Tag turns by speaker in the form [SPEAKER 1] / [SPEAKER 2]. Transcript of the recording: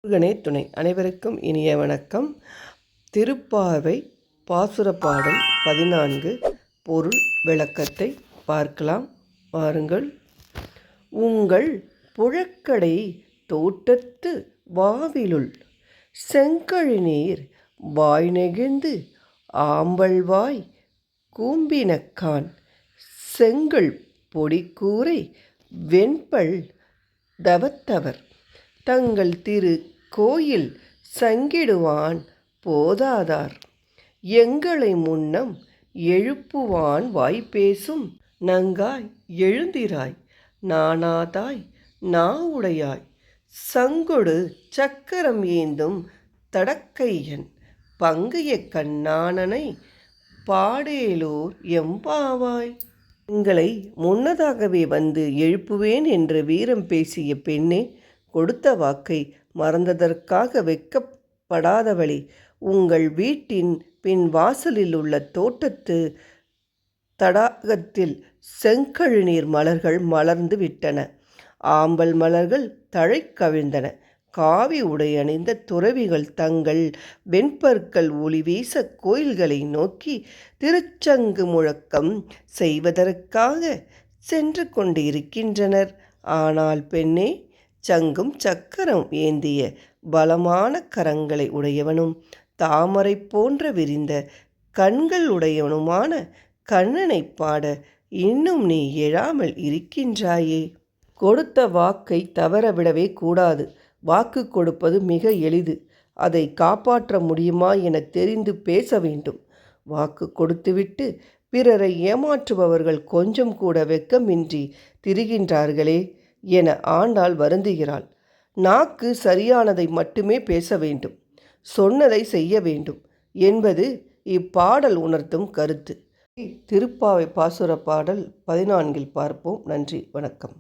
[SPEAKER 1] முருகனே துணை. அனைவருக்கும் இனிய வணக்கம். திருப்பாவை பாசுர பாடல் 14 பொருள் விளக்கத்தை பார்க்கலாம் வாருங்கள். உங்கள் புழக்கடை தோட்டத்து வாவிலுள் செங்கழுநீர் வாய் நெகிழ்ந்து ஆம்பல்வாய் கூம்பினக்கான் செங்கல் பொடிக்கூரை வெண்பல் தவத்தவர் தங்கள் திரு கோயில் சங்கிடுவான் போதாதார் எங்களை முன்னம் எழுப்புவான் வாய்ப்பேசும் நங்காய் எழுந்திராய் நாணாதாய் நாவுடையாய் சங்கொடு சக்கரம் ஏந்தும் தடக்கையன் பங்கைய கண்ணானனை பாடேலோர் எம்பாவாய். எங்களை முன்னதாகவே வந்து எழுப்புவேன் என்று வீரம் பேசிய பெண்ணே, கொடுத்த வாக்கை மறந்ததற்காக வெட்கப்படாதவளே, உங்கள் வீட்டின் பின் வாசலில் உள்ள தோட்டத்து தடாகத்தில் செங்கழுநீர் மலர்கள் மலர்ந்து விட்டன. ஆம்பல் மலர்கள் தழை கவிழ்ந்தன. காவி உடையணிந்த துறவிகள் தங்கள் வெண்பற்கள் ஒளி வீச கோயில்களை நோக்கி திருச்சங்கு முழக்கம் செய்வதற்காக சென்று கொண்டிருக்கின்றனர். ஆனால் பெண்ணே, சங்கும் சக்கரம் ஏந்திய பலமான கரங்களை உடையவனும் தாமரை போன்ற விரிந்த கண்கள் உடையவனுமான கண்ணனை பாட இன்னும் நீ எழாமல் இருக்கின்றாயே. கொடுத்த வாக்கை தவறவிடவே கூடாது. வாக்கு கொடுப்பது மிக எளிது. அதை காப்பாற்ற முடியுமா என தெரிந்து பேச வேண்டும். வாக்கு கொடுத்துவிட்டு பிறரை ஏமாற்றுபவர்கள் கொஞ்சம் கூட வெட்கமின்றி திரிகின்றார்களே என ஆண்டாள் வருந்துகிறாள். நாக்கு சரியானதை மட்டுமே பேச வேண்டும், சொன்னதை செய்ய வேண்டும் என்பது இப்பாடல் உணர்த்தும் கருத்து. திருப்பாவை பாசுர பாடல் 14 பார்ப்போம். நன்றி, வணக்கம்.